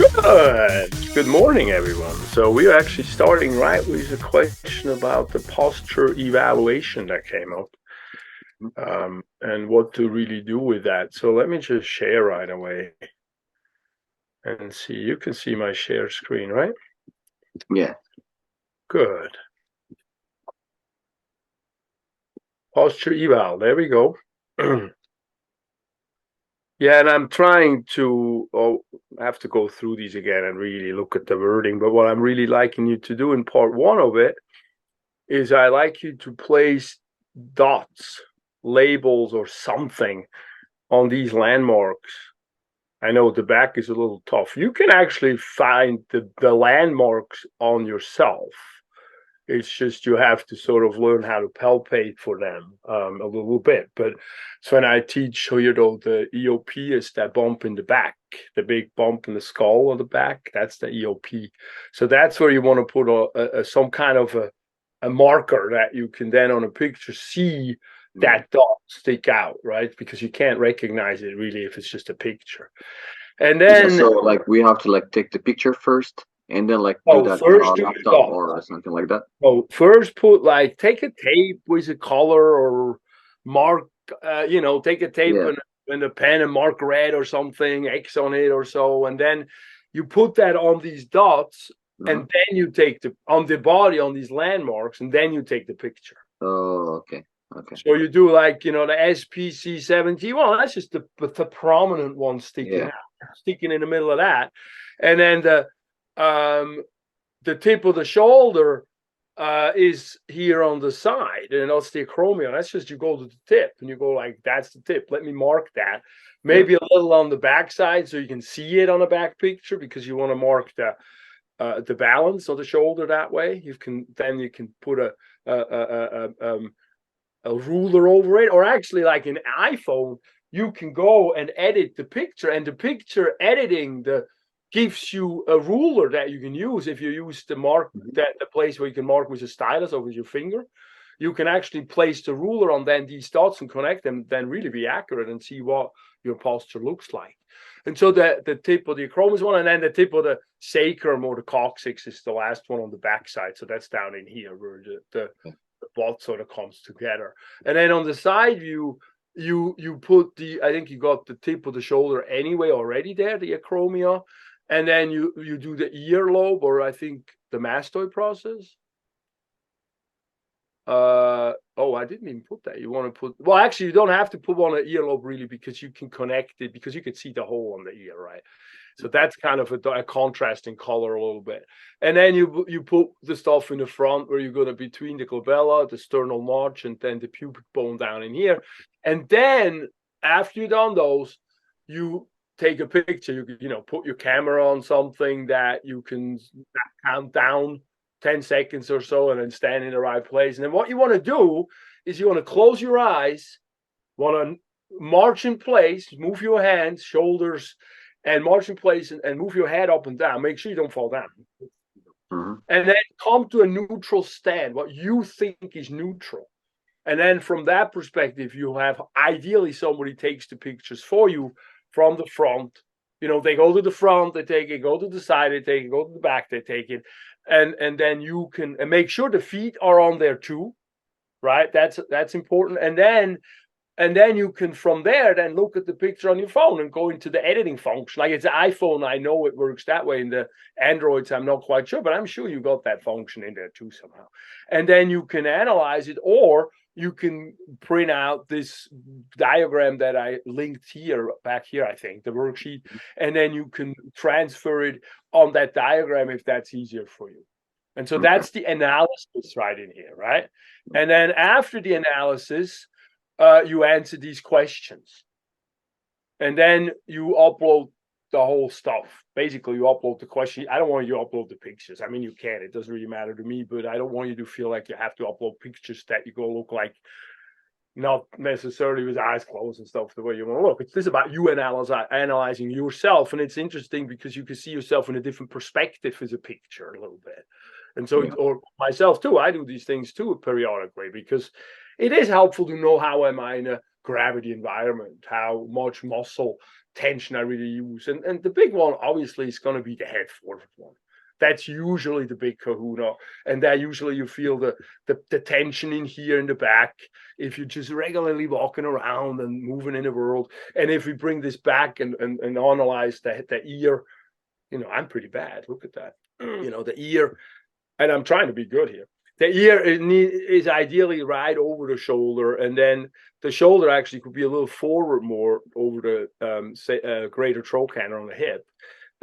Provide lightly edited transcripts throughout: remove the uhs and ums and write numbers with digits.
Good morning, everyone. So we're actually starting right with a question about the posture evaluation that came up, and what to really do with that. So let me just share right away and see. You can see my share screen, right? Yeah. Good. Posture eval. There we go. Yeah, and I'm trying to. I have to go through these again and really look at the wording. But what I'm really liking you to do in part one of it is I like you to place dots, labels, or something on these landmarks. I know the back is a little tough. You can actually find the landmarks on yourself. It's just you have to sort of learn how to palpate for them a little bit. But so when I teach, the EOP is that bump in the back, the big bump in the skull on the back. That's the EOP. So that's where you want to put some kind of a marker that you can then on a picture see that dot stick out, right? Because you can't recognize it really if it's just a picture. And Yeah, then, so like we have to like take the picture first and then like do oh, that on first our do the laptop dot. or something like that. Oh, first put like take a tape with a color or mark, take a tape Yeah. and a pen and mark red or something, X on it or so, and then you put that on these dots, Hmm. and then you take the on the body on these landmarks, and then you take the picture. Oh, okay. Okay. So you do like the SPC 70. Well, that's just the prominent one sticking Yeah. out, sticking in the middle of that, and then the tip of the shoulder is here on the side, and that's the acromion. That's just you go to the tip and you go like, that's the tip. Let me mark that. Yeah. Maybe a little on the back side so you can see it on a back picture because you want to mark the balance of the shoulder that way. You can put a ruler over it, or actually like an iPhone, you can go and edit the picture, and the picture editing the gives you a ruler that you can use if you use the mark Mhm. that the place where you can mark with a stylus or with your finger. You can actually place the ruler on then these dots and connect them, then really be accurate and see what your posture looks like. And so the tip of the acromion is one, and then the tip of the sacrum or the coccyx is the last one on the back side. So that's down in here where the plot sort of comes together. And then on the side view, you put I think you got the tip of the shoulder anyway already there, the acromia, and then you do the earlobe, or I think the mastoid process. Oh, I didn't even put that. You want to put, well, actually, you don't have to put on an earlobe really because you can connect it because you can see the hole on the ear, right? So that's kind of a contrasting color a little bit. And then you put the stuff in the front where you're going to between the glabella, the sternal notch, and then the pubic bone down in here. And then after you've done those, you take a picture. Put your camera on something that you can count down 10 seconds or so and then stand in the right place. And then what you want to do is you want to close your eyes, want to march in place, move your hands, shoulders, and march in place and move your head up and down. Make sure you don't fall down. Mhm. And then come to a neutral stand, what you think is neutral. And then from that perspective, you have ideally somebody takes the pictures for you from the front. They go to the front, they take it, go to the side, they take it, go to the back, they take it. And then you can and make sure the feet are on there too, right? That's important. And then you can from there then look at the picture on your phone and go into the editing function. Like it's an iPhone, I know it works that way. In the Androids, I'm not quite sure, but I'm sure you got that function in there too somehow. And then you can analyze it, or you can print out this diagram that I linked here, back here, I think, the worksheet, and then you can transfer it on that diagram if that's easier for you. And so Okay. that's the analysis right in here, right? And then after the analysis, you answer these questions, and then you upload the whole stuff. Basically, you upload the question. I don't want you to upload the pictures. I mean, you can. It doesn't really matter to me, but I don't want you to feel like you have to upload pictures that you go look like not necessarily with eyes closed and stuff the way you want to look. It's just about you analyzing yourself, and it's interesting because you can see yourself in a different perspective as a picture a little bit. And so, Yeah. or myself too, I do these things too periodically because it is helpful to know how am I in a gravity environment, how much muscle tension I really use. And the big one, obviously, is going to be the head forward one. That's usually the big kahuna. And that usually you feel the tension in here in the back if you're just regularly walking around and moving in the world. And if we bring this back and analyze the ear, I'm pretty bad. Look at that. The ear, and I'm trying to be good here. The ear is ideally right over the shoulder, and then the shoulder actually could be a little forward more over the greater trochanter on the hip.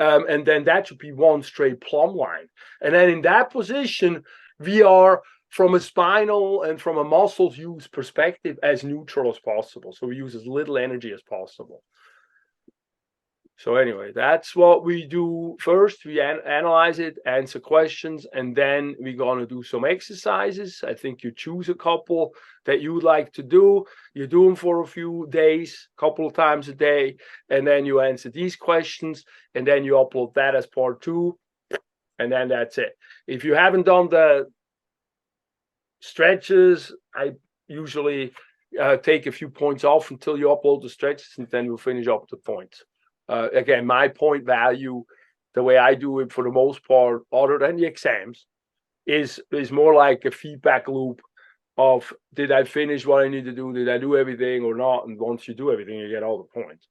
And then that should be one straight plumb line. And then in that position, we are from a spinal and from a muscles use perspective as neutral as possible. So we use as little energy as possible. So anyway, that's what we do first. We analyze it, answer questions, and then we're going to do some exercises. I think you choose a couple that you would like to do. You do them for a few days, a couple of times a day, and then you answer these questions, and then you upload that as part 2, and then that's it. If you haven't done the stretches, I usually take a few points off until you upload the stretches, and then we'll finish up the points. Again, my point value, the way I do it for the most part, other than the exams, is more like a feedback loop of, did I finish what I need to do? Did I do everything or not? And once you do everything, you get all the points.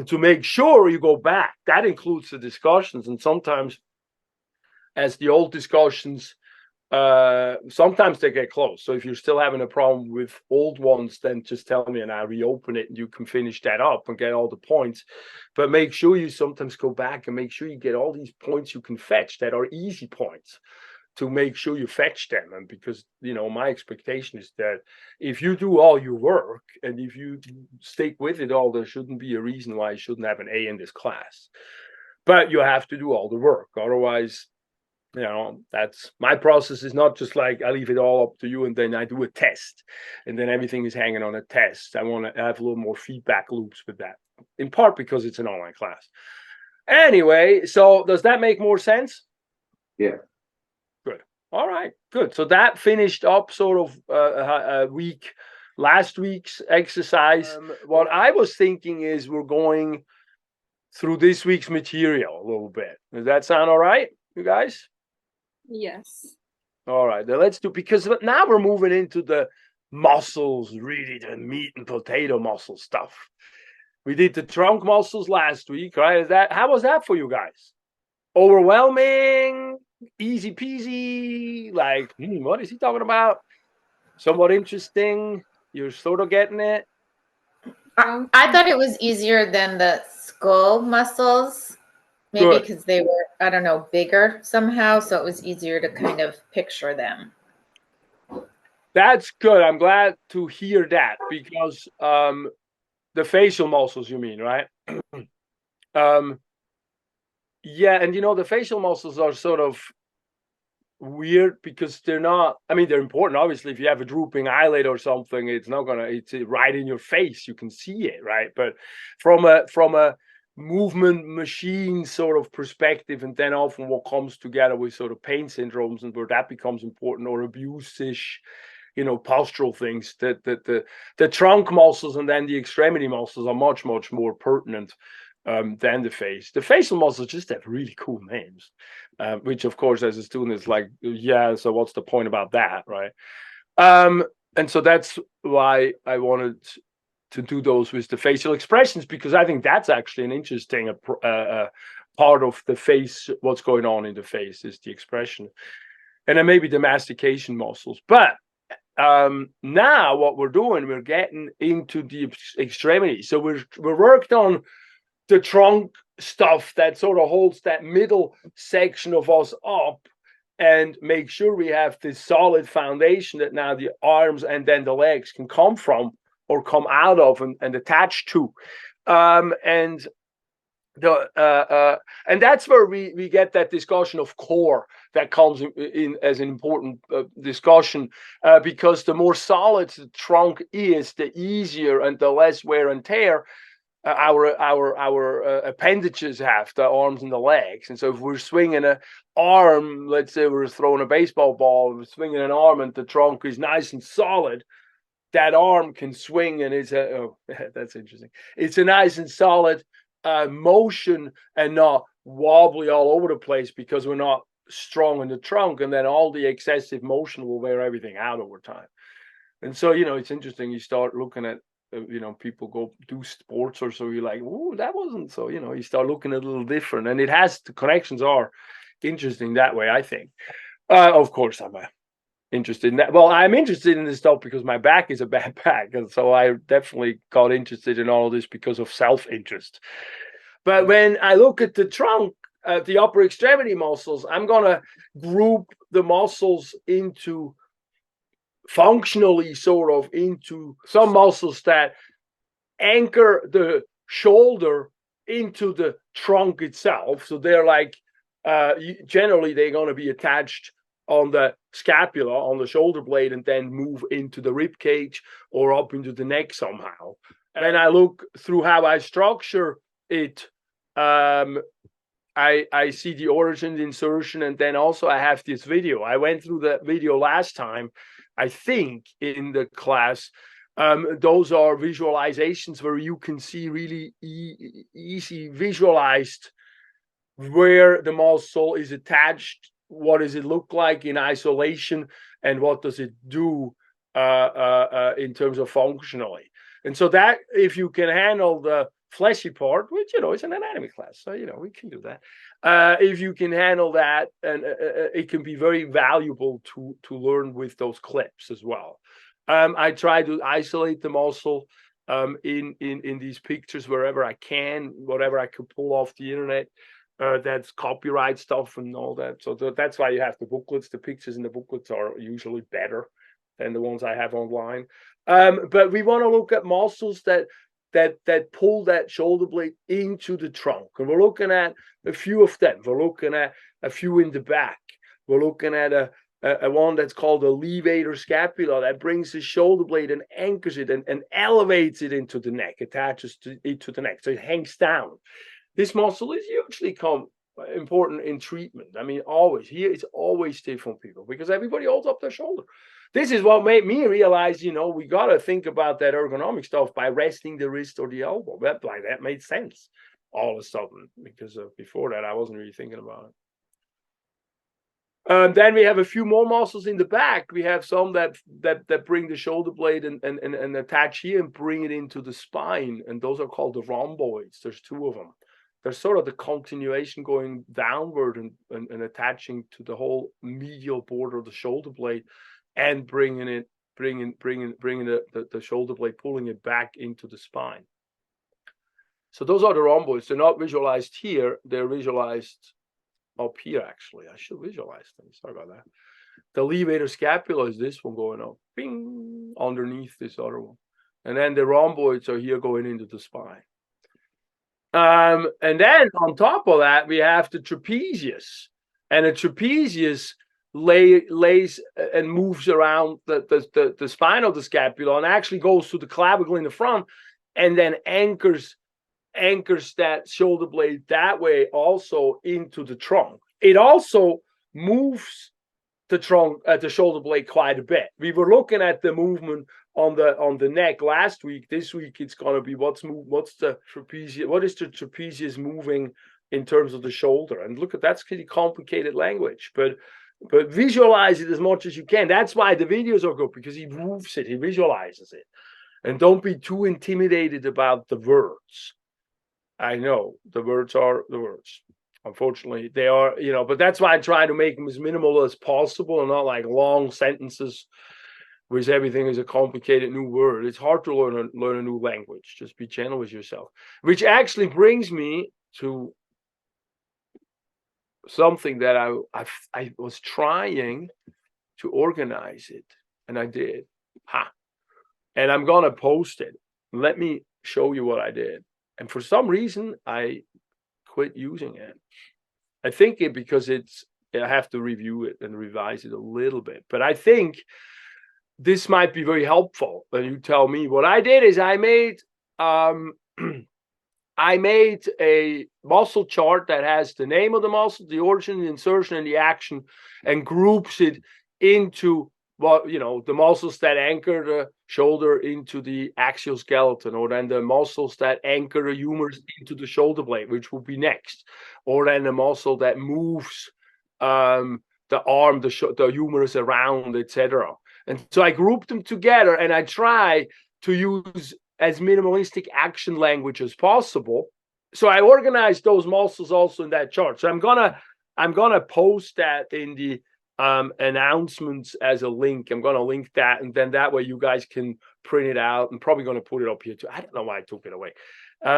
To make sure you go back, that includes the discussions. And sometimes, as the old discussions, sometimes they get close. So if you're still having a problem with old ones, then just tell me and I'll reopen it and you can finish that up and get all the points. But make sure you sometimes go back and make sure you get all these points you can fetch that are easy points, to make sure you fetch them. And because, my expectation is that if you do all your work and if you stick with it all, there shouldn't be a reason why you shouldn't have an A in this class. But you have to do all the work. Otherwise, that's my process. Is not just like I leave it all up to you and then I do a test and then everything is hanging on a test. I want to have a little more feedback loops with that, in part because it's an online class. Anyway, so does that make more sense? Yeah. Good. All right, good. So that finished up sort of a week, last week's exercise. What I was thinking is we're going through this week's material a little bit. Does that sound all right, you guys? Yes. All right, then let's do, because now we're moving into the muscles, really the meat and potato muscle stuff. We did the trunk muscles last week, right? How was that for you guys? Overwhelming, easy peasy, like, what is he talking about? Somewhat interesting. You're sort of getting it. I thought it was easier than the skull muscles. Maybe because they were, I don't know, bigger somehow. So it was easier to kind of picture them. That's good. I'm glad to hear that, because the facial muscles, you mean, right? Yeah, and the facial muscles are sort of weird because they're not, they're important. Obviously, if you have a drooping eyelid or something, it's right in your face. You can see it, right? But from a movement machine sort of perspective, and then often what comes together with sort of pain syndromes and where that becomes important, or abuse-ish, postural things, that the trunk muscles and then the extremity muscles are much, much more pertinent than the face. The facial muscles just have really cool names, which of course as a student is like, yeah, so what's the point about that, right? And so that's why I wanted to do those with the facial expressions, because I think that's actually an interesting part of the face. What's going on in the face is the expression, and then maybe the mastication muscles. But now what we're doing, we're getting into the extremities. So we're worked on the trunk stuff that sort of holds that middle section of us up and make sure we have this solid foundation that now the arms and then the legs can come from or come out of and attach to. And that's where we get that discussion of core that comes in as an important discussion, because the more solid the trunk is, the easier and the less wear and tear our appendages have, the arms and the legs. And so if we're swinging an arm, let's say we're throwing a baseball ball, we're swinging an arm and the trunk is nice and solid, that arm can swing, and it's that's interesting. It's a nice and solid motion and not wobbly all over the place because we're not strong in the trunk, and then all the excessive motion will wear everything out over time. And so, it's interesting. You start looking at, people go do sports or so. You're like, oh, that wasn't so. You start looking at a little different, and the connections are interesting that way, I think. Of course, I'm interested in that. Well, I'm interested in this stuff because my back is a bad back, and so I definitely got interested in all of this because of self-interest. But when I look at the trunk, the upper extremity muscles, I'm gonna group the muscles into functionally sort of into some muscles that anchor the shoulder into the trunk itself. So they're like, generally they're going to be attached on the scapula, on the shoulder blade, and then move into the rib cage or up into the neck somehow. And I look through how I structure it. I see the origin, the insertion, and then also I have this video. I went through the video last time, I think, in the class. Those are visualizations where you can see really easy visualized where the muscle is attached, what does it look like in isolation, and what does it do in terms of functionally. And so that, if you can handle the fleshy part, which, it's an anatomy class, so, we can do that. If you can handle that, and it can be very valuable to learn with those clips as well. I try to isolate the muscle in these pictures wherever I can, whatever I could pull off the internet. That's copyright stuff and all that. So that's why you have the booklets. The pictures in the booklets are usually better than the ones I have online. But we want to look at muscles that pull that shoulder blade into the trunk. And we're looking at a few of them. We're looking at a few in the back. We're looking at a one that's called a levator scapula that brings the shoulder blade and anchors it and elevates it into the neck, attaches it to the neck. So it hangs down. This muscle is hugely important in treatment. I mean, always. Here it's always stiff on people because everybody holds up their shoulder. This is what made me realize, we got to think about that ergonomic stuff by resting the wrist or the elbow. That made sense all of a sudden, because before that I wasn't really thinking about it. Then we have a few more muscles in the back. We have some that bring the shoulder blade and attach here and bring it into the spine, and those are called the rhomboids. There's two of them. They're sort of the continuation going downward and attaching to the whole medial border of the shoulder blade, and bringing the shoulder blade, pulling it back into the spine. So those are the rhomboids. They're not visualized here. They're visualized up here, actually. I should visualize them. Sorry about that. The levator scapula is this one going up, bing, underneath this other one. And then the rhomboids are here going into the spine. And then on top of that, we have the trapezius. And the trapezius lays and moves around the spine of the scapula and actually goes to the clavicle in the front, and then anchors that shoulder blade that way also into the trunk. It also moves the trunk at the shoulder blade quite a bit. We were looking at the movement on the neck last week. This week it's going to be what is the trapezius moving in terms of the shoulder. And look, that's pretty complicated language, but visualize it as much as you can. That's why the videos are good, because he moves it, he visualizes it. And don't be too intimidated about the words. I know the words are the words. Unfortunately, they are, but that's why I try to make them as minimal as possible and not like long sentences with everything is a complicated new word. It's hard to learn a new language. Just be gentle with yourself. Which actually brings me to something that I was trying to organize it, and I did. And I'm gonna post it. Let me show you what I did. And for some reason, I quit using it. I think because I have to review it and revise it a little bit. But I think this might be very helpful. And you tell me. What I did is I made a muscle chart that has the name of the muscle, the origin, the insertion, and the action, and groups it into well, the muscles that anchor the shoulder into the axial skeleton, or then the muscles that anchor the humerus into the shoulder blade, which will be next, or then the muscle that moves the arm, the humerus around, etc. And so I group them together, and I try to use as minimalistic action language as possible. So I organize those muscles also in that chart. So I'm gonna post that in the announcements as a link. I'm gonna link that, and then that way you guys can print it out. I'm probably gonna put it up here too. I don't know why I took it away,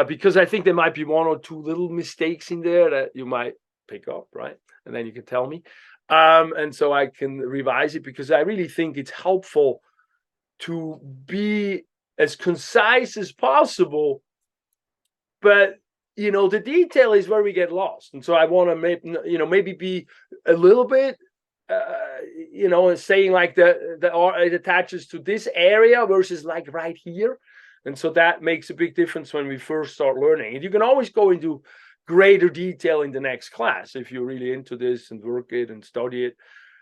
because I think there might be one or two little mistakes in there that you might pick up, right? And then you can tell me, and so I can revise it, because I really think it's helpful to be as concise as possible, but the detail is where we get lost. And so I want to maybe be a little bit saying like it attaches to this area versus like right here. And so that makes a big difference when we first start learning. And you can always go into greater detail in the next class if you're really into this and work it and study it.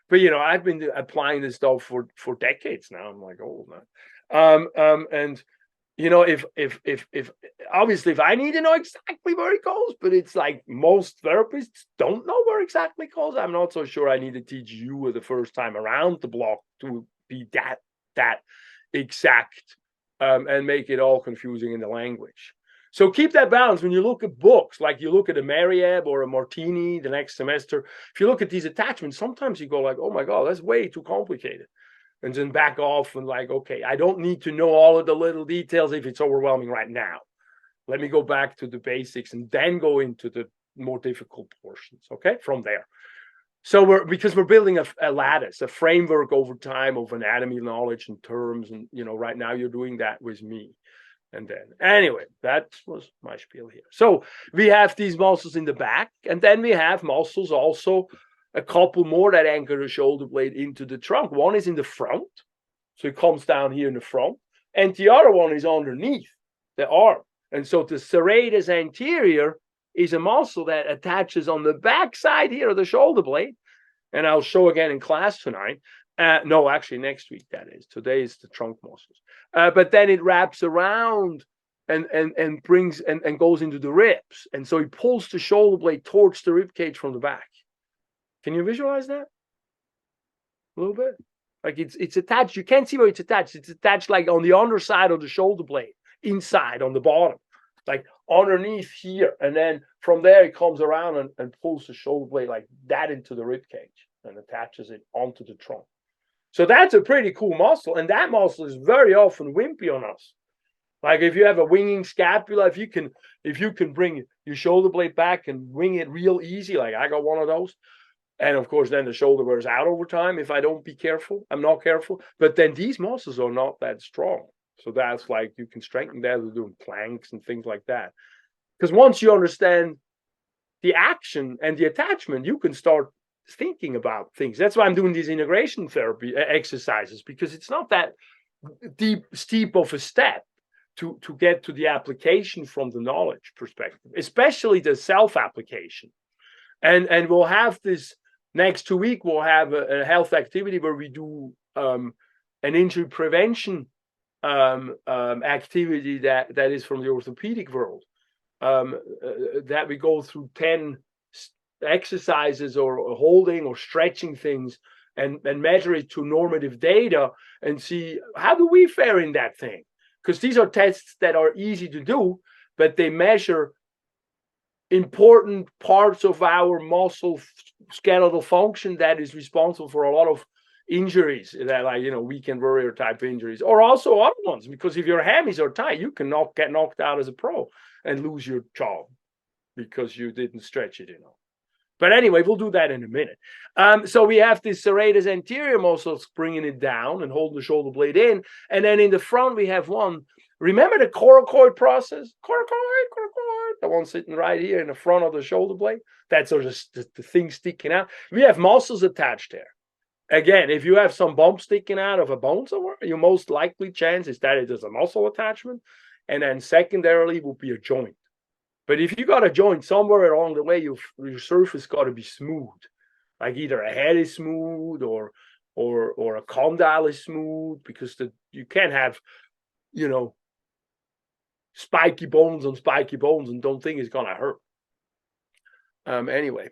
But I've been applying this stuff for decades now. I'm like old now. And if obviously if I need to know exactly where it goes, but it's like most therapists don't know where exactly it goes, I'm not so sure I need to teach you the first time around the block to be that exact, and make it all confusing in the language. So keep that balance when you look at books, like you look at a Merritt or a Martini the next semester. If you look at these attachments, sometimes you go like, oh my God, that's way too complicated. And then back off and like, okay, I don't need to know all of the little details if it's overwhelming right now. Let me go back to the basics and then go into the more difficult portions, okay, from there. So because we're building a lattice, a framework over time of anatomy knowledge and terms. And, right now you're doing that with me. And then, anyway, that was my spiel here. So we have these muscles in the back, and then we have muscles also, a couple more that anchor the shoulder blade into the trunk. One is in the front, so it comes down here in the front, and the other one is underneath the arm. And so the serratus anterior is a muscle that attaches on the back side here of the shoulder blade, and I'll show again in class tonight. No, actually next week, that is. Today is the trunk muscles. But then it wraps around and brings and goes into the ribs. And so he pulls the shoulder blade towards the rib cage from the back. Can you visualize that? A little bit? Like it's attached. You can't see where it's attached. It's attached like on the underside of the shoulder blade, inside on the bottom, like underneath here. And then from there, it comes around and pulls the shoulder blade like that into the rib cage and attaches it onto the trunk. So that's a pretty cool muscle. And that muscle is very often wimpy on us. Like if you have a winging scapula, if you can bring your shoulder blade back and wing it real easy, like I got one of those. And of course, then the shoulder wears out over time if I don't be careful. I'm not careful. But then these muscles are not that strong. So that's like you can strengthen that with doing planks and things like that. Because once you understand the action and the attachment, you can start thinking about things. That's why I'm doing these integration therapy exercises, because it's not that steep of a step to get to the application from the knowledge perspective, especially the self-application. And we'll have this next 2 weeks, we'll have a health activity where we do an injury prevention activity that is from the orthopedic world, that we go through 10 exercises or holding or stretching things and measure it to normative data and see how do we fare in that thing. Because these are tests that are easy to do, but they measure important parts of our muscle skeletal function that is responsible for a lot of injuries, that like weekend warrior type injuries, or also other ones. Because if your hammies are tight, you can get knocked out as a pro and lose your job because you didn't stretch it enough. But anyway, we'll do that in a minute. So we have this serratus anterior muscles bringing it down and holding the shoulder blade in. And then in the front, we have one. Remember the coracoid process? Coracoid, the one sitting right here in the front of the shoulder blade. That's sort of the thing sticking out. We have muscles attached there. Again, if you have some bump sticking out of a bone somewhere, your most likely chance is that it is a muscle attachment. And then secondarily will be a joint. But if you got a joint somewhere along the way, your surface got to be smooth. Like either a head is smooth or or a condyle is smooth, because you can't have, spiky bones on spiky bones and don't think it's gonna hurt. Anyway,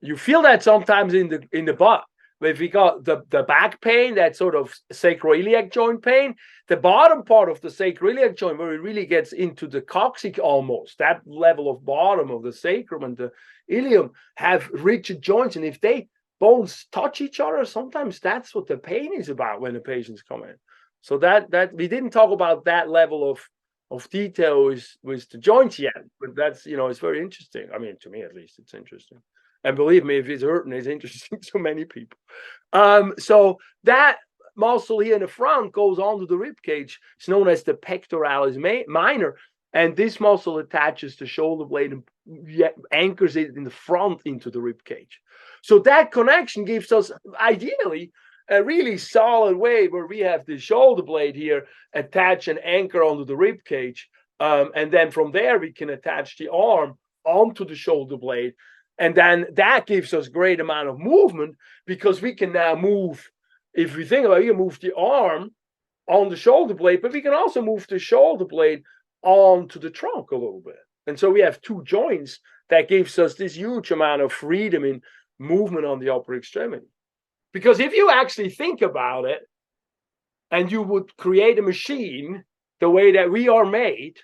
you feel that sometimes in the butt. If you got the back pain, that sort of sacroiliac joint pain, the bottom part of the sacroiliac joint, where it really gets into the coccyx almost, that level of bottom of the sacrum and the ilium, have rigid joints. And if they bones touch each other, sometimes that's what the pain is about when the patients come in. So that we didn't talk about that level of detail with the joints yet, but that's, it's very interesting. I mean, to me at least, it's interesting. And believe me, if it's hurting, it's interesting to many people. So that muscle here in the front goes onto the rib cage. It's known as the pectoralis minor. And this muscle attaches the shoulder blade and anchors it in the front into the rib cage. So that connection gives us, ideally, a really solid way where we have the shoulder blade here attach and anchor onto the rib cage. And then from there, we can attach the arm onto the shoulder blade. And then that gives us great amount of movement, because we can now move, if we think about it, you move the arm on the shoulder blade, but we can also move the shoulder blade onto the trunk a little bit. And so we have two joints that gives us this huge amount of freedom in movement on the upper extremity. Because if you actually think about it, and you would create a machine the way that we are made,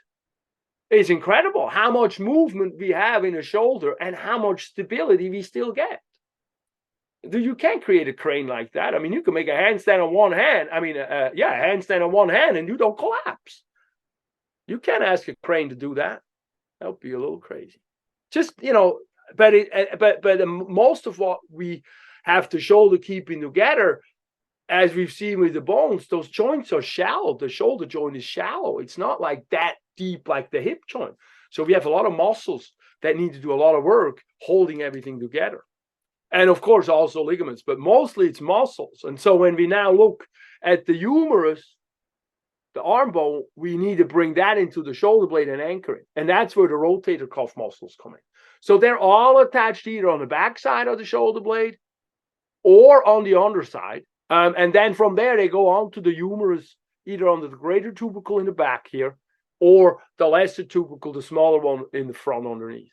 it's incredible how much movement we have in a shoulder and how much stability we still get. You can't create a crane like that. I mean, you can make a handstand on one hand. I mean, a handstand on one hand, and you don't collapse. You can't ask a crane to do that. That would be a little crazy. Just, but most of what we have the shoulder keeping together, as we've seen with the bones, those joints are shallow. The shoulder joint is shallow. It's not like that deep like the hip joint. So we have a lot of muscles that need to do a lot of work holding everything together. And of course, also ligaments, but mostly it's muscles. And so when we now look at the humerus, the arm bone, we need to bring that into the shoulder blade and anchor it. And that's where the rotator cuff muscles come in. So they're all attached either on the back side of the shoulder blade or on the underside. And then from there, they go on to the humerus, either under the greater tubercle in the back here, or the lesser tubercle, the smaller one in the front underneath.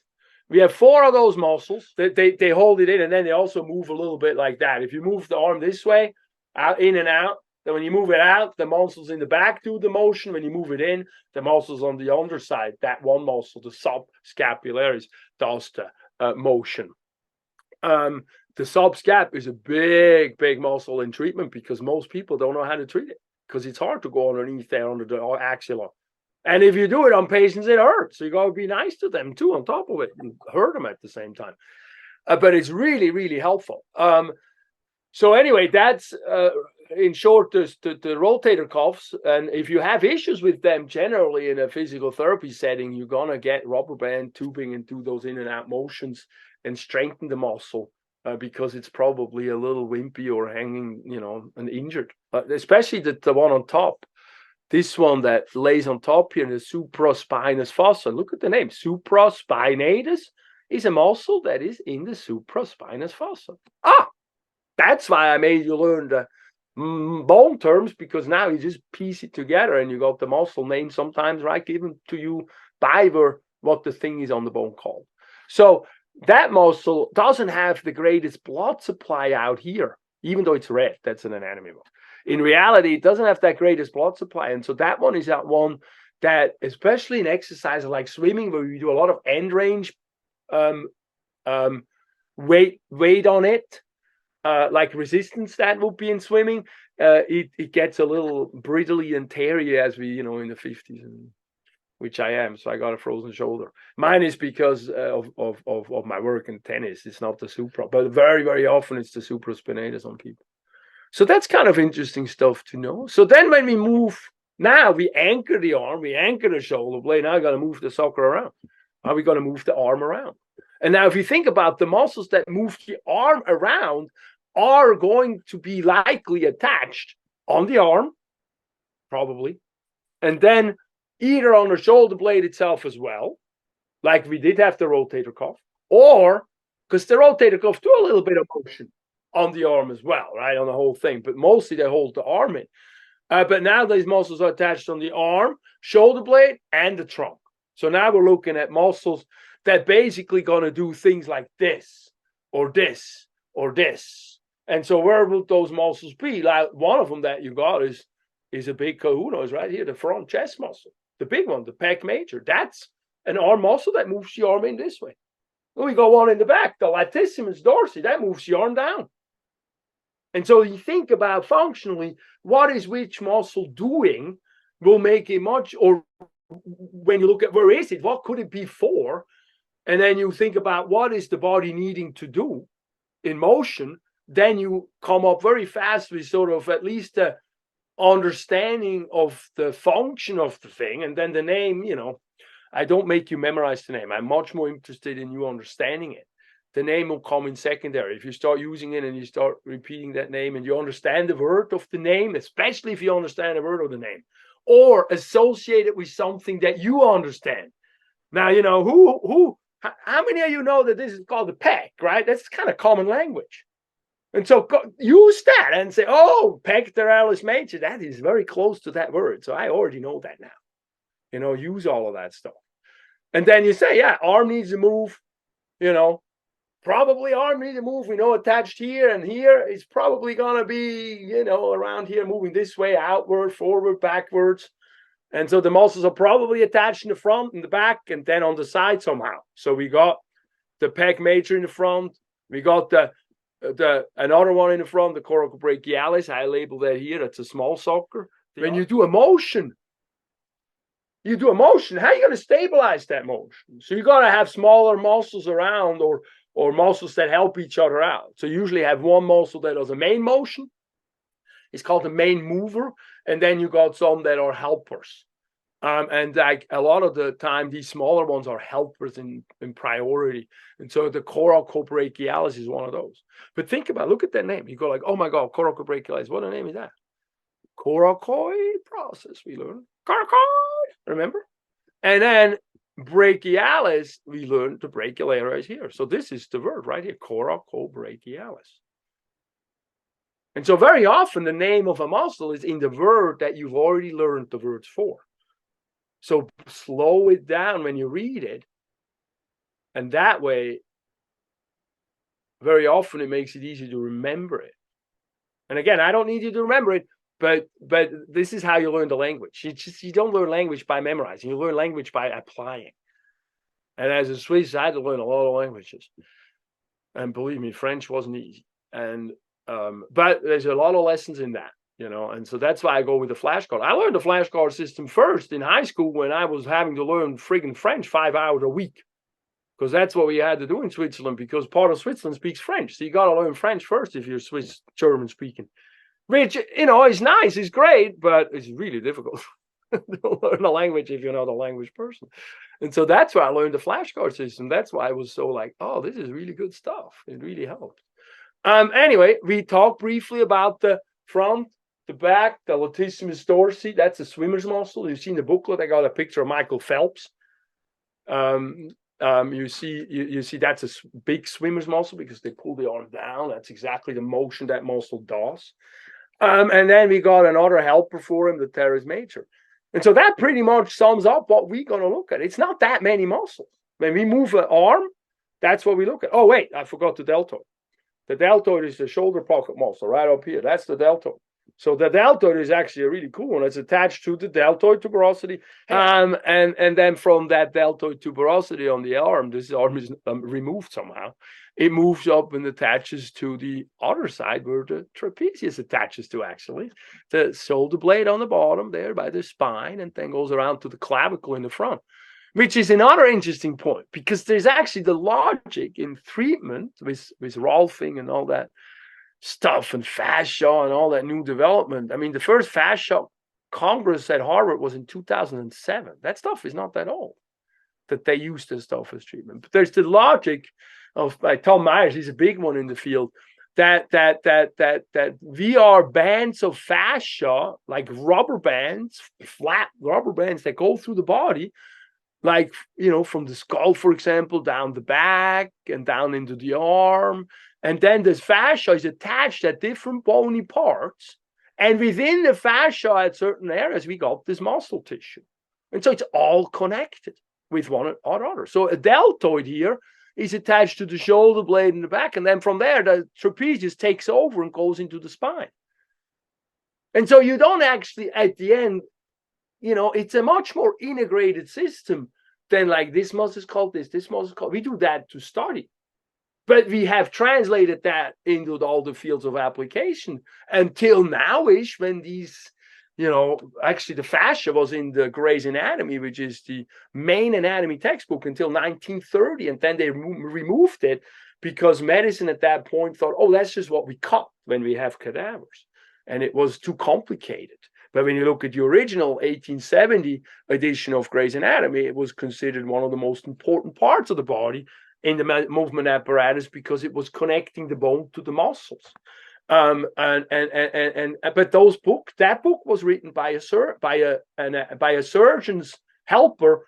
We have 4 of those muscles. They hold it in, and then they also move a little bit like that. If you move the arm this way, out, in and out, then when you move it out, the muscles in the back do the motion. When you move it in, the muscles on the underside, that one muscle, the subscapularis, does the motion. The subscap is a big, big muscle in treatment, because most people don't know how to treat it, because it's hard to go underneath there under the axilla. And if you do it on patients, it hurts. So you got to be nice to them too on top of it, and hurt them at the same time. But it's really, really helpful. So anyway, that's in short the rotator cuffs. And if you have issues with them generally in a physical therapy setting, you're going to get rubber band tubing and do those in and out motions and strengthen the muscle. Because it's probably a little wimpy or hanging, and injured. Especially the one on top. This one that lays on top here, the supraspinous fossa. Look at the name. Supraspinatus is a muscle that is in the supraspinous fossa. That's why I made you learn the bone terms, because now you just piece it together and you got the muscle name sometimes right given to you by what the thing is on the bone called. So that muscle doesn't have the greatest blood supply out here, even though it's red. That's an anatomy book. In reality, it doesn't have that greatest blood supply. And so that one is that one that, especially in exercises like swimming, where we do a lot of end range weight on it, like resistance that would be in swimming, it gets a little brittly and teary as we, in the 50s. Which I am, so I got a frozen shoulder. Mine is because of my work in tennis. It's not the supra, but very, very often it's the supraspinatus on people. So that's kind of interesting stuff to know. So then when we move, now we anchor the arm, we anchor the shoulder blade. Now I got to move the sucker around. Now we got to move the arm around. And now if you think about the muscles that move the arm around are going to be likely attached on the arm, probably, and then either on the shoulder blade itself as well, like we did have the rotator cuff, or because the rotator cuff do a little bit of motion on the arm as well, right? On the whole thing, but mostly they hold the arm in. But now these muscles are attached on the arm, shoulder blade, and the trunk. So now we're looking at muscles that basically going to do things like this, or this, or this. And so where will those muscles be? Like one of them that you got is a big kahuna, is right here, the front chest muscle, the big one, the pec major. That's an arm muscle that moves the arm in this way. Then we got one in the back, the latissimus dorsi, that moves the arm down. And so you think about functionally, what is which muscle doing will make it much, or when you look at where is it, what could it be for? And then you think about what is the body needing to do in motion, then you come up very fast with sort of at least the understanding of the function of the thing. And then the name, I don't make you memorize the name. I'm much more interested in you understanding it. The name will come in secondary. If you start using it and you start repeating that name and you understand the word of the name, especially if you understand the word of the name, or associate it with something that you understand. Now, how many of you know that this is called the pec, right? That's kind of common language. And so use that and say, oh, pectoralis major, that is very close to that word. So I already know that now. Use all of that stuff. And then you say, yeah, arm needs to move, probably arm needs to move, attached here and here. It's probably going to be, around here, moving this way, outward, forward, backwards. And so the muscles are probably attached in the front and the back and then on the side somehow. So we got the pec major in the front. We got another one in the front, the coracobrachialis. I label that here. That's a small sucker. When you do a motion, how are you going to stabilize that motion? So you got to have smaller muscles around or muscles that help each other out. So you usually have one muscle that does a main motion. It's called the main mover. And then you got some that are helpers. And like a lot of the time, these smaller ones are helpers in priority. And so the coracobrachialis is one of those. But look at that name. You go like, oh my God, coracobrachialis. What the name is that? Coracoid process, we learned. Coracoid, remember? And then brachialis, we learned the brachial area is here. So this is the word right here, coracobrachialis. And so very often the name of a muscle is in the word that you've already learned the words for. So slow it down when you read it. And that way, very often it makes it easy to remember it. And again, I don't need you to remember it, but this is how you learn the language. You don't learn language by memorizing. You learn language by applying. And as a Swiss, I had to learn a lot of languages. And believe me, French wasn't easy. And but there's a lot of lessons in that, and so that's why I go with the flashcard. I learned the flashcard system first in high school when I was having to learn friggin' French 5 hours a week, because that's what we had to do in Switzerland, because part of Switzerland speaks French. So you got to learn French first if you're Swiss German speaking, which, is nice, it's great, but it's really difficult to learn a language if you're not a language person. And so that's why I learned the flashcard system. That's why I was so like, oh, this is really good stuff. It really helped. Anyway, we talked briefly about the front, the back, the latissimus dorsi. That's the swimmer's muscle. You've seen the booklet. I got a picture of Michael Phelps. You see that's a big swimmer's muscle because they pull the arm down. That's exactly the motion that muscle does. And then we got another helper for him, the teres major. And so that pretty much sums up what we're going to look at. It's not that many muscles. When we move an arm, that's what we look at. Oh, wait, I forgot the deltoid. The deltoid is the shoulder pocket muscle right up here. That's the deltoid. So the deltoid is actually a really cool one. It's attached to the deltoid tuberosity. And then from that deltoid tuberosity on the arm, this arm is removed somehow. It moves up and attaches to the other side where the trapezius attaches to, actually. The shoulder blade on the bottom there by the spine, and then goes around to the clavicle in the front. Which is another interesting point, because there's actually the logic in treatment with Rolfing and all that stuff and fascia and all that new development. I mean, the first fascia Congress at Harvard was in 2007. That stuff is not that old, that they used this stuff as treatment. But there's the logic of, like Tom Myers, he's a big one in the field, that VR bands of fascia, like rubber bands, flat rubber bands that go through the body, like, from the skull, for example, down the back and down into the arm, And then the fascia is attached at different bony parts. And within the fascia at certain areas, we got this muscle tissue. And so it's all connected with one another. So a deltoid here is attached to the shoulder blade in the back. And then from there, the trapezius takes over and goes into the spine. And so you don't actually, at the end, it's a much more integrated system than like this muscle is called this muscle is called. We do that to study. But we have translated that into all the fields of application until now-ish, when these, actually the fascia was in the Gray's Anatomy, which is the main anatomy textbook, until 1930. And then they removed it because medicine at that point thought, oh, that's just what we cut when we have cadavers. And it was too complicated. But when you look at the original 1870 edition of Gray's Anatomy, it was considered one of the most important parts of the body in the movement apparatus, because it was connecting the bone to the muscles. But that book was written by a surgeon's helper,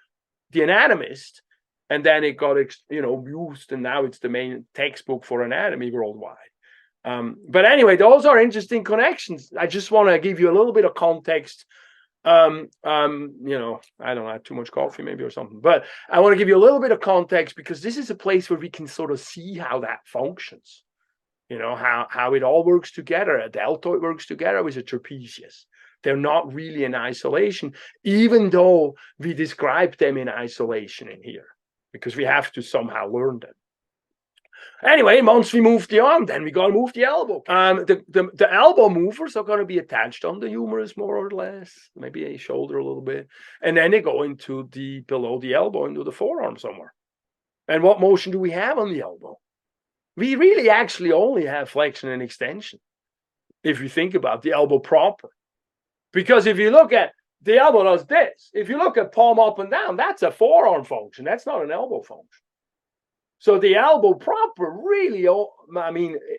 the anatomist, and then it got used, and now it's the main textbook for anatomy worldwide. But anyway, those are interesting connections. I just want to give you a little bit of context. I don't have too much coffee maybe or something, but I want to give you a little bit of context, because this is a place where we can sort of see how that functions, how it all works together. A deltoid works together with a trapezius. They're not really in isolation, even though we describe them in isolation in here, because we have to somehow learn them. Anyway, once we move the arm, then we got to move the elbow. The elbow movers are going to be attached on the humerus, more or less, maybe a shoulder a little bit. And then they go into below the elbow, into the forearm somewhere. And what motion do we have on the elbow? We really actually only have flexion and extension, if you think about the elbow proper. Because if you look at the elbow does this. If you look at palm up and down, that's a forearm function. That's not an elbow function. So the elbow proper really,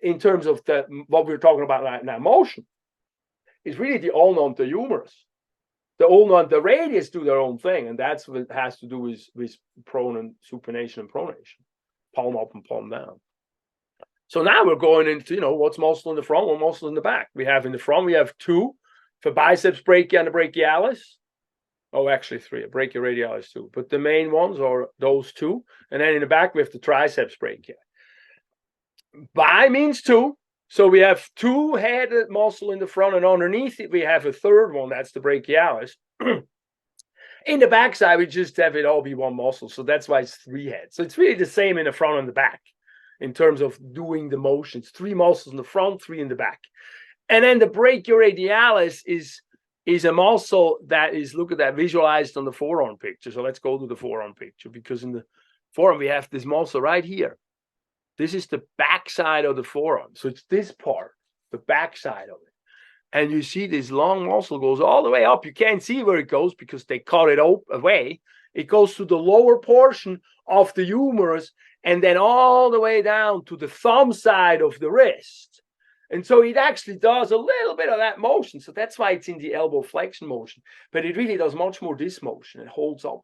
in terms of what we're talking about right now, motion, is really the ulna and the humerus. The ulna and the radius do their own thing, and that's what it has to do with prone and supination and pronation, palm up and palm down. So now we're going into, what's muscle in the front, what muscle in the back. We have in the front, we have two, for biceps brachii and the brachialis. Oh, actually three, a brachioradialis too. But the main ones are those two. And then in the back, we have the triceps brachii. Bi means two. So we have two headed muscle in the front, and underneath it, we have a third one. That's the brachialis. In the backside, we just have it all be one muscle. So that's why it's three heads. So it's really the same in the front and the back in terms of doing the motions. Three muscles in the front, three in the back. And then the brachioradialis is a muscle that is, look at that, visualized on the forearm picture. So let's go to the forearm picture, because in the forearm, we have this muscle right here. This is the backside of the forearm. So it's this part, the backside of it. And you see this long muscle goes all the way up. You can't see where it goes because they cut it away. It goes to the lower portion of the humerus and then all the way down to the thumb side of the wrist. And so it actually does a little bit of that motion. So that's why it's in the elbow flexion motion. But it really does much more this motion. It holds up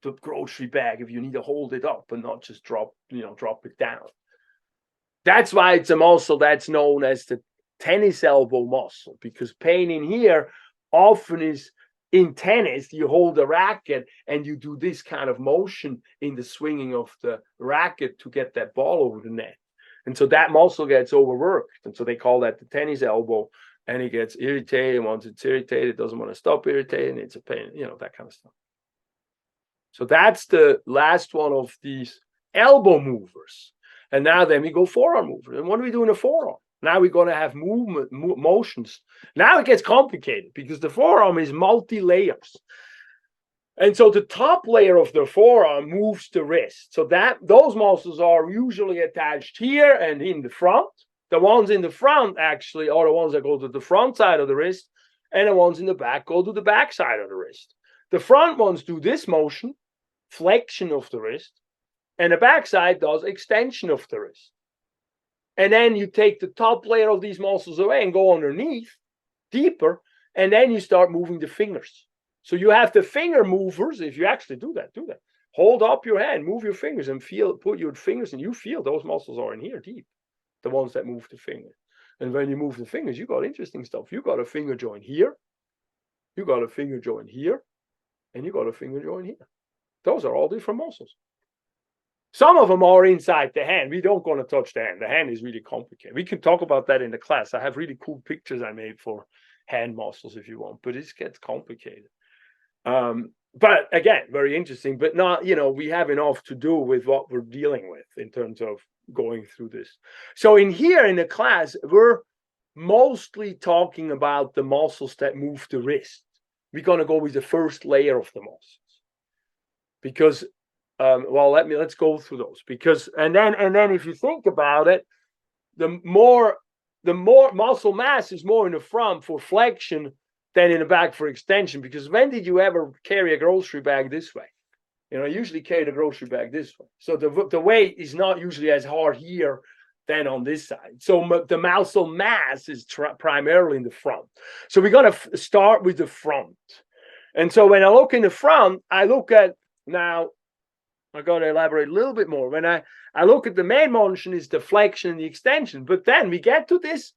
the grocery bag if you need to hold it up and not just drop it down. That's why it's a muscle that's known as the tennis elbow muscle, because pain in here often is in tennis. You hold a racket and you do this kind of motion in the swinging of the racket to get that ball over the net. And so that muscle gets overworked. And so they call that the tennis elbow, and it gets irritated. Once it's irritated, it doesn't want to stop irritating. It's a pain, that kind of stuff. So that's the last one of these elbow movers. And now then we go forearm movers. And what do we do in the forearm? Now we're going to have motions. Now it gets complicated because the forearm is multi-layers. And so the top layer of the forearm moves the wrist. So those muscles are usually attached here and in the front. The ones in the front actually are the ones that go to the front side of the wrist, and the ones in the back go to the back side of the wrist. The front ones do this motion, flexion of the wrist, and the back side does extension of the wrist. And then you take the top layer of these muscles away and go underneath, deeper, and then you start moving the fingers. So you have the finger movers, if you actually do that. hold up your hand, move your fingers and feel, put your fingers and you feel those muscles are in here deep, the ones that move the finger. And when you move the fingers, you got interesting stuff. You got a finger joint here, you got a finger joint here, and you got a finger joint here. Those are all different muscles. Some of them are inside the hand. We don't going to touch the hand. The hand is really complicated. We can talk about that in the class. I have really cool pictures I made for hand muscles if you want, but it gets complicated. But again, very interesting, but not, we have enough to do with what we're dealing with in terms of going through this. So in here in the class, we're mostly talking about the muscles that move the wrist. We're going to go with the first layer of the muscles because, let's go through those because, and then if you think about it, the more muscle mass is more in the front for flexion than in the back for extension. Because when did you ever carry a grocery bag this way? I usually carry the grocery bag this way. So the weight is not usually as hard here than on this side. So the muscle mass is primarily in the front. So we're going to start with the front. And so when I look in the front, I look at, now I'm going to elaborate a little bit more. When I look at the main motion is the flexion and the extension, but then we get to this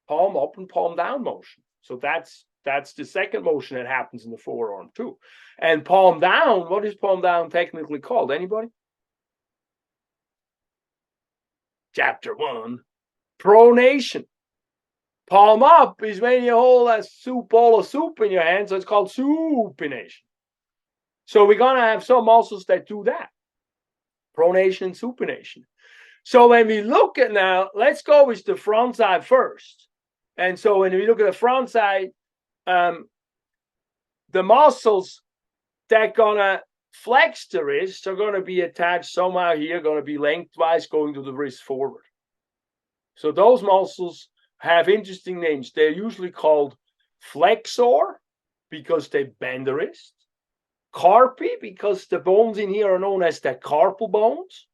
palm up and palm down motion. So that's the second motion that happens in the forearm too. And palm down, what is palm down technically called? Anybody? Chapter 1, pronation. Palm up is when you hold a bowl of soup in your hand, so it's called supination. So we're going to have some muscles that do that. Pronation and supination. So when we look at now, let's go with the front side first. And so when we look at the front side, the muscles that gonna flex the wrist are gonna be attached somehow here, gonna be lengthwise going to the wrist forward. So those muscles have interesting names. They're usually called flexor because they bend the wrist. Carpi because the bones in here are known as the carpal bones.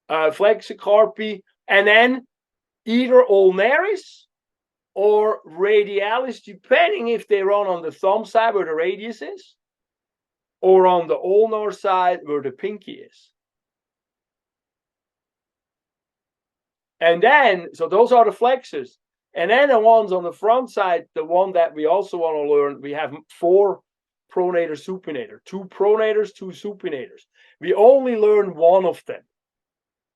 Flexor carpi, and then either ulnaris or radialis, depending if they run on the thumb side where the radius is, or on the ulnar side where the pinky is. And then, so those are the flexors. And then the ones on the front side, the one that we also want to learn, we have 4 pronator, supinator, 2 pronators, 2 supinators. We only learn one of them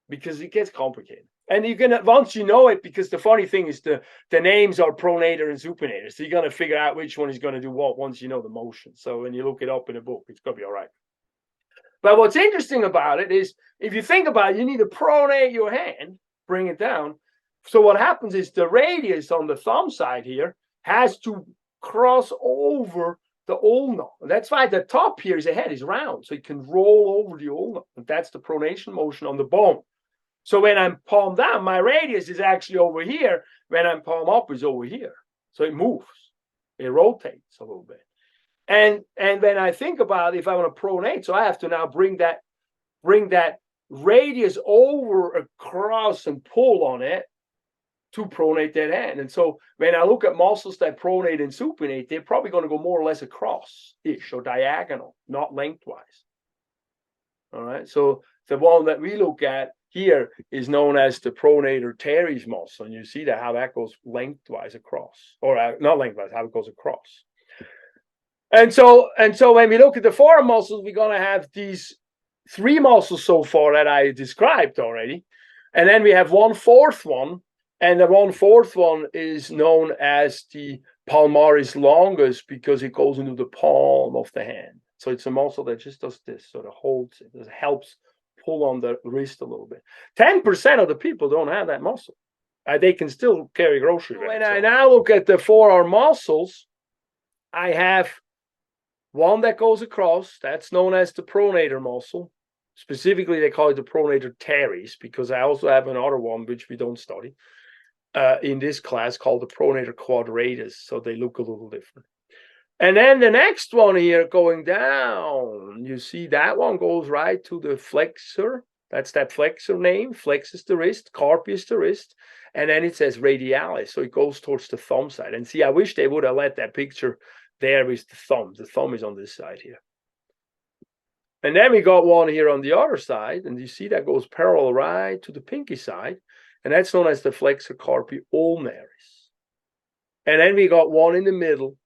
because it gets complicated. And you can, once you know it, because the funny thing is the names are pronator and supinator. So you're going to figure out which one is going to do what once you know the motion. So when you look it up in a book, it's going to be all right. But what's interesting about it is if you think about it, you need to pronate your hand, bring it down. So what happens is the radius on the thumb side here has to cross over the ulna. And that's why the top here is the head is round. So it can roll over the ulna. And that's the pronation motion on the bone. So when I'm palm down, my radius is actually over here. When I'm palm up, is over here. So it moves. It rotates a little bit. And when I think about if I want to pronate, so I have to now bring that radius over across and pull on it to pronate that hand. And so when I look at muscles that pronate and supinate, they're probably going to go more or less across-ish or diagonal, not lengthwise. All right. So the one that we look at here is known as the pronator teres muscle. And you see that how that goes lengthwise across, or not lengthwise, how it goes across. And so when we look at the forearm muscles, we're going to have these 3 muscles so far that I described already. And then we have 1/4 one. And the 1/4 one is known as the palmaris longus because it goes into the palm of the hand. So it's a muscle that just does this, sort of holds it. It helps pull on the wrist a little bit. 10% of the people don't have that muscle. They can still carry grocery bags. When I now look at the forearm muscles, I have one that goes across. That's known as the pronator muscle. Specifically, they call it the pronator teres because I also have another one which we don't study in this class called the pronator quadratus. So they look a little different. And then the next one here going down, you see that one goes right to the flexor. That's that flexor name. Flex is the wrist, carpi is the wrist. And then it says radialis. So it goes towards the thumb side. And see, I wish they would have let that picture there with the thumb. The thumb is on this side here. And then we got one here on the other side, and you see that goes parallel right to the pinky side, and that's known as the flexor carpi ulnaris. And then we got one in the middle,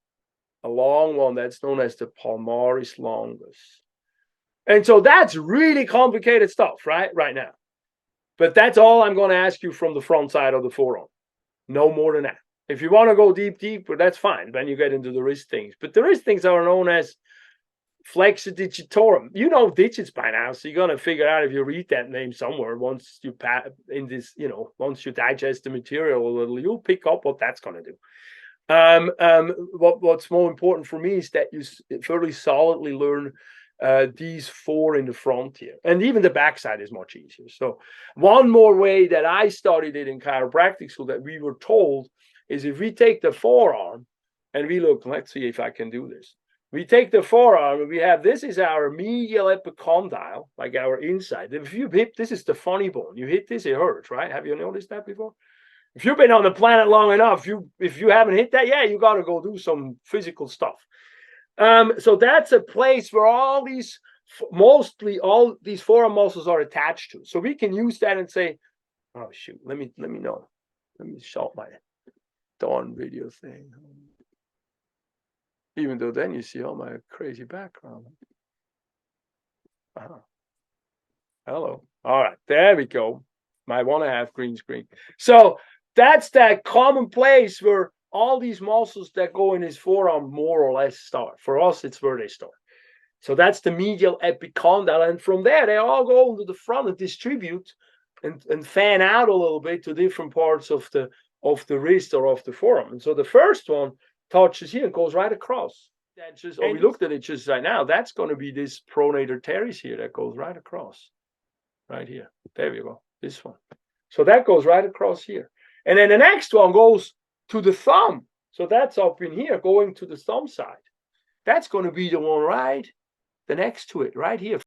a long one that's known as the palmaris longus. And so that's really complicated stuff, right now. But that's all I'm going to ask you from the front side of the forearm. No more than that. If you want to go deep, that's fine. Then you get into the wrist things. But the wrist things are known as flexor digitorum. You know digits by now, so you're going to figure out if you read that name somewhere once you once you digest the material a little, you'll pick up what that's going to do. What's more important for me is that you fairly solidly learn these four in the front here, and even the backside is much easier. So one more way that I studied it in chiropractic school that we were told is if we take the forearm and we look, let's see if I can do this. We take the forearm and we have, this is our medial epicondyle, like our inside. If you hit, this is the funny bone. You hit this, it hurts, right? Have you noticed that before? If you've been on the planet long enough, if you haven't hit that, yeah, you got to go do some physical stuff. So that's a place where mostly all these forearm muscles are attached to. So we can use that and say, oh shoot, let me know. Let me shut my darn video thing. Even though then you see all my crazy background. Hello. All right, there we go. My 1.5 green screen. So that's that common place where all these muscles that go in his forearm more or less start. For us, it's where they start. So that's the medial epicondyle. And from there, they all go into the front and distribute and fan out a little bit to different parts of the wrist or of the forearm. And so the first one touches here and goes right across. We looked at it just right now. That's going to be this pronator teres here that goes right across. Right here. There we go. This one. So that goes right across here. And then the next one goes to the thumb. So that's up in here, going to the thumb side. That's going to be the one right, the next to it, right here.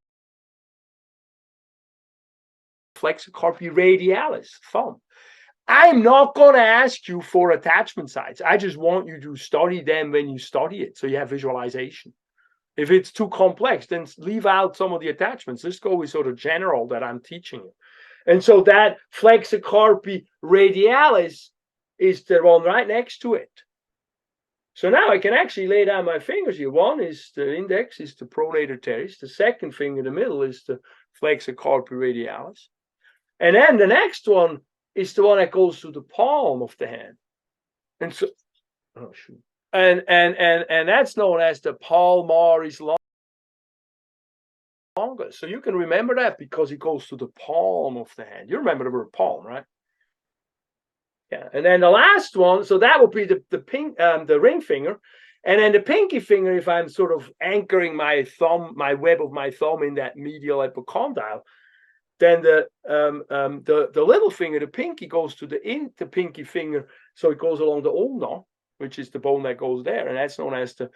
Flexor carpi radialis, thumb. I'm not going to ask you for attachment sites. I just want you to study them when you study it, so you have visualization. If it's too complex, then leave out some of the attachments. Let's go with sort of general that I'm teaching you. And so that flexor carpi radialis is the one right next to it. So now I can actually lay down my fingers here. One is the index, is the pronator teres. The second finger in the middle is the flexor carpi radialis. And then the next one is the one that goes to the palm of the hand. And so, oh shoot. And that's known as the palmaris longus. So you can remember that because it goes to the palm of the hand. You remember the word palm, right? Yeah. And then the last one, so that would be the ring finger. And then the pinky finger, if I'm sort of anchoring my thumb, my web of my thumb in that medial epicondyle, then the little finger, the pinky, goes to the pinky finger. So it goes along the ulna, which is the bone that goes there. And that's known as the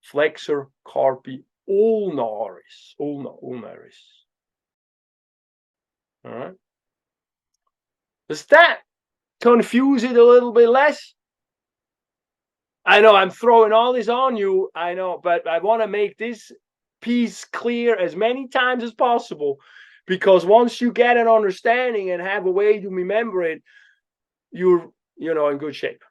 flexor carpi ulnaris. Ulnaris. All right. Does that confuse it a little bit less? I know I'm throwing all this on you. I know, but I want to make this piece clear as many times as possible, because once you get an understanding and have a way to remember it, you're in good shape.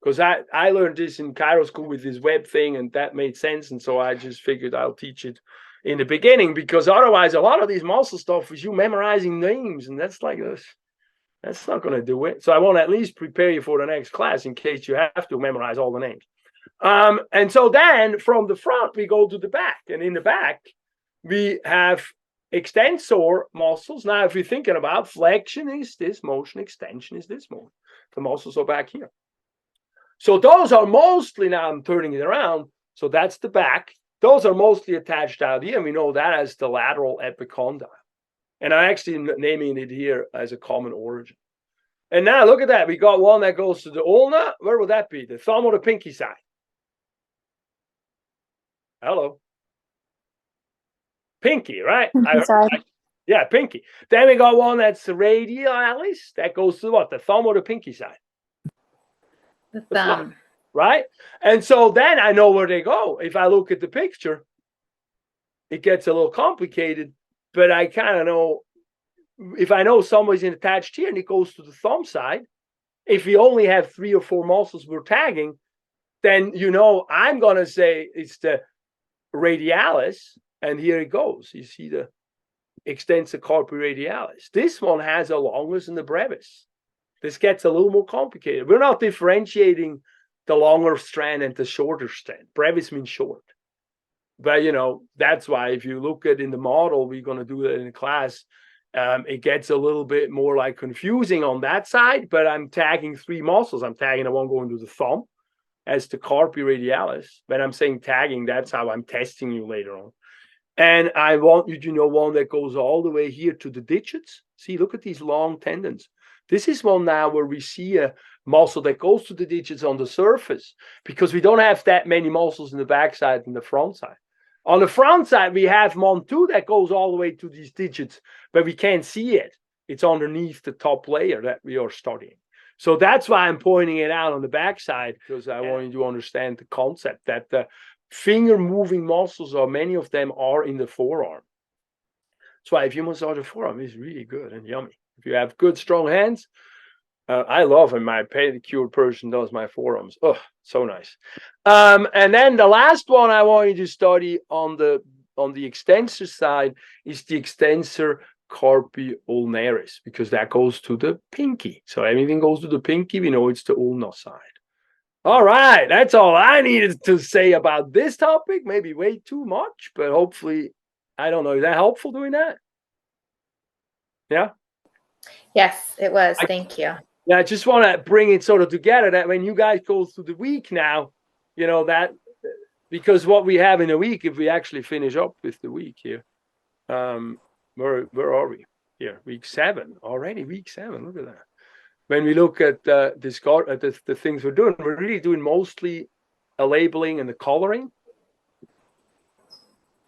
Because I learned this in chiro school with this web thing, and that made sense. And so I just figured I'll teach it in the beginning, because otherwise a lot of these muscle stuff is you memorizing names, and that's like this. That's not going to do it. So I want to at least prepare you for the next class in case you have to memorize all the names. And so then from the front, we go to the back. And in the back, we have extensor muscles. Now, if you're thinking about flexion is this motion, extension is this motion. The muscles are back here. So those are mostly, now I'm turning it around, so that's the back. Those are mostly attached out here, and we know that as the lateral epicondyle. And I'm actually naming it here as a common origin. And now look at that. We got one that goes to the ulna. Where would that be? The thumb or the pinky side? Hello. Pinky, right? Yeah, pinky. Then we got one that's radialis. That goes to what? The thumb or the pinky side? The thumb. Right? And so then I know where they go. If I look at the picture, it gets a little complicated, but I kind of know if I know somebody's attached here and it goes to the thumb side, if we only have 3 or 4 muscles we're tagging, then I'm going to say it's the radialis, and here it goes. You see the extensor carpi radialis. This one has a longus and the brevis. This gets a little more complicated. We're not differentiating the longer strand and the shorter strand. Brevis means short. But, that's why if you look at in the model, we're going to do that in the class, it gets a little bit more like confusing on that side, but I'm tagging 3 muscles. I'm tagging the one going to the thumb as the carpi radialis. When I'm saying tagging, that's how I'm testing you later on. And I want you to know one that goes all the way here to the digits. See, look at these long tendons. This is one now where we see a muscle that goes to the digits on the surface because we don't have that many muscles in the backside and the front side. On the front side, we have one too that goes all the way to these digits, but we can't see it. It's underneath the top layer that we are studying. So that's why I'm pointing it out on the backside, because I want you to understand the concept that the finger moving muscles, or many of them, are in the forearm. That's why if you massage the forearm, it's really good and yummy. If you have good, strong hands, I love when my pedicure person does my forearms. Oh, so nice. And then the last one I want you to study on the extensor side is the extensor carpi ulnaris, because that goes to the pinky. So anything goes to the pinky, we know it's the ulna side. All right, that's all I needed to say about this topic. Maybe way too much, but hopefully, I don't know. Is that helpful doing that? Yeah? Yes, it was. Thank you. Yeah, I just want to bring it sort of together that when you guys go through the week now, that because what we have in a week, if we actually finish up with the week here, where are we here? Week 7 already. Week 7. Look at that. When we look at the things we're really doing mostly a labeling and the coloring.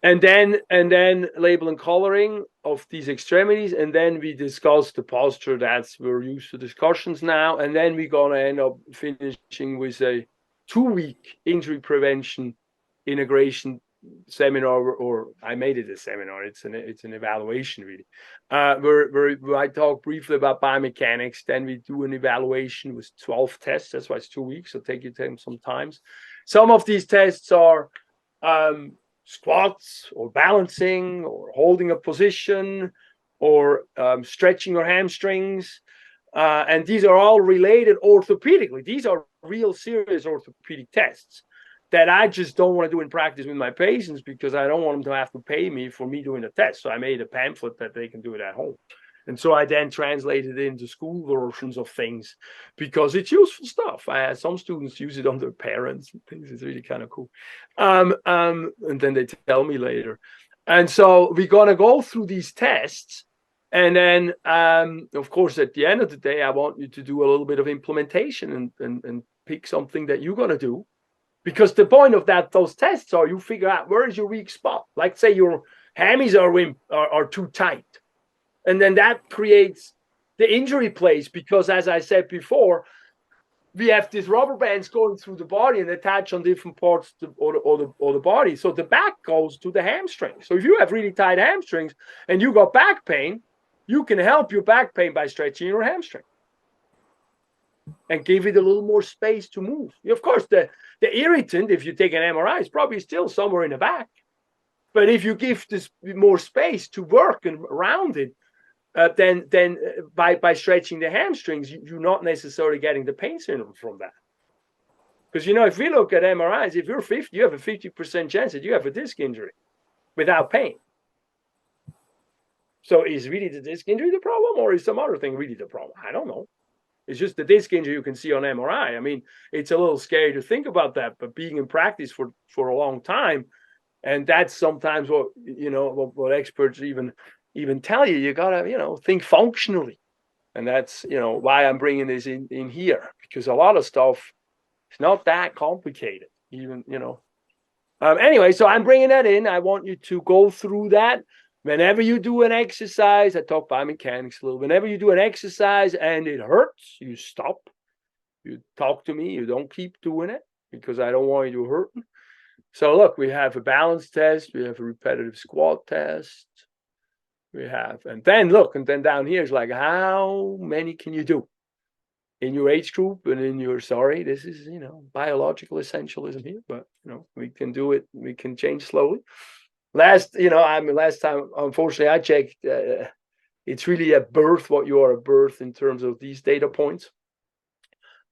And then label and coloring of these extremities, and then we discuss the posture. We're used to discussions now, and then we're gonna end up finishing with a 2-week injury prevention integration seminar, or I made it a seminar. It's an evaluation really. Where I talk briefly about biomechanics. Then we do an evaluation with 12 tests. That's why it's 2 weeks. So take your time sometimes. Some of these tests are squats or balancing or holding a position or stretching your hamstrings. And these are all related orthopedically. These are real serious orthopedic tests that I just don't want to do in practice with my patients because I don't want them to have to pay me for me doing a test. So I made a pamphlet that they can do it at home. And so I then translated it into school versions of things because it's useful stuff. I had some students use it on their parents and things. It's really kind of cool. And then they tell me later. And so we're going to go through these tests. And then, of course, at the end of the day, I want you to do a little bit of implementation and pick something that you're going to do. Because the point of those tests are you figure out where is your weak spot. Like say your hammies are too tight. And then that creates the injury place because, as I said before, we have these rubber bands going through the body and attach on different parts of the body. So the back goes to the hamstring. So if you have really tight hamstrings and you got back pain, you can help your back pain by stretching your hamstring and give it a little more space to move. Of course, the irritant, if you take an MRI, is probably still somewhere in the back. But if you give this more space to work and around it, then by stretching the hamstrings, you're not necessarily getting the pain syndrome from that. Because, if we look at MRIs, if you're 50, you have a 50% chance that you have a disc injury without pain. So is really the disc injury the problem, or is some other thing really the problem? I don't know. It's just the disc injury you can see on MRI. I mean, it's a little scary to think about that, but being in practice for a long time, and that's sometimes what, what experts even tell you, you gotta, think functionally. And that's, why I'm bringing this in here, because a lot of stuff is not that complicated, even, anyway, so I'm bringing that in. I want you to go through that. Whenever you do an exercise, I talk biomechanics a little. Whenever you do an exercise and it hurts, you stop. You talk to me. You don't keep doing it because I don't want you to hurt. So look, we have a balance test, we have a repetitive squat test, we have, and then look, and then down here is like, how many can you do in your age group and in your, sorry, this is, biological essentialism here, but, we can do it, we can change slowly. Last time, unfortunately, I checked, it's really at birth what you are at birth in terms of these data points.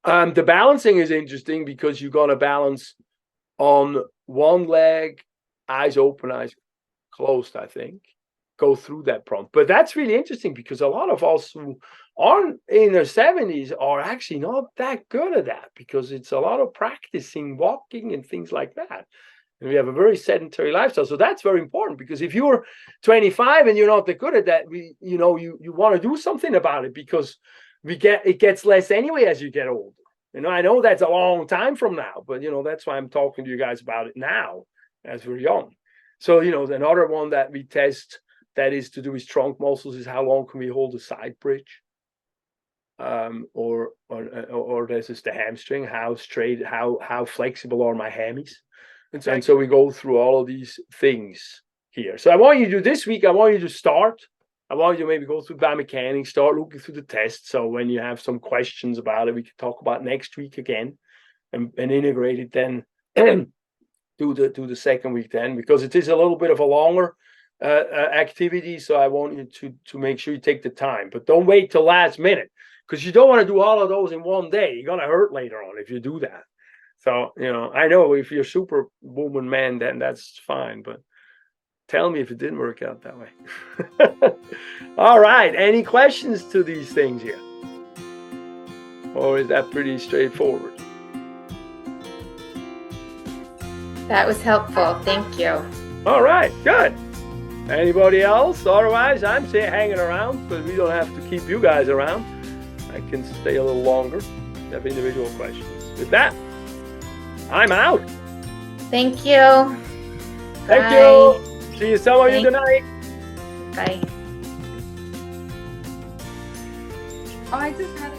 The balancing is interesting because you're going to balance on one leg, eyes open, eyes closed, I think, go through that prompt. But that's really interesting because a lot of us who aren't in their 70s are actually not that good at that because it's a lot of practicing walking and things like that. And we have a very sedentary lifestyle. So that's very important because if you're 25 and you're not that good at that, you want to do something about it because it gets less anyway as you get older. I know that's a long time from now, but that's why I'm talking to you guys about it now as we're young. So, another one that we test that is to do with trunk muscles is how long can we hold a side bridge? Or this is the hamstring, how straight, how flexible are my hammies? And so we go through all of these things here. So I want you to do this week, I want you to start. I want you to maybe go through biomechanics, start looking through the test. So when you have some questions about it, we can talk about next week again and integrate it then do the second week then, because it is a little bit of a longer activity. So I want you to make sure you take the time, but don't wait till last minute because you don't want to do all of those in one day. You're going to hurt later on if you do that. So, I know if you're super woman man, then that's fine, but tell me if it didn't work out that way. All right. Any questions to these things here? Or is that pretty straightforward? That was helpful. Thank you. All right. Good. Anybody else? Otherwise, I'm hanging around, but we don't have to keep you guys around. I can stay a little longer if you have individual questions. With that, I'm out. Thank you. Thank Bye. you. See you some of you tonight. Bye. Oh, I just had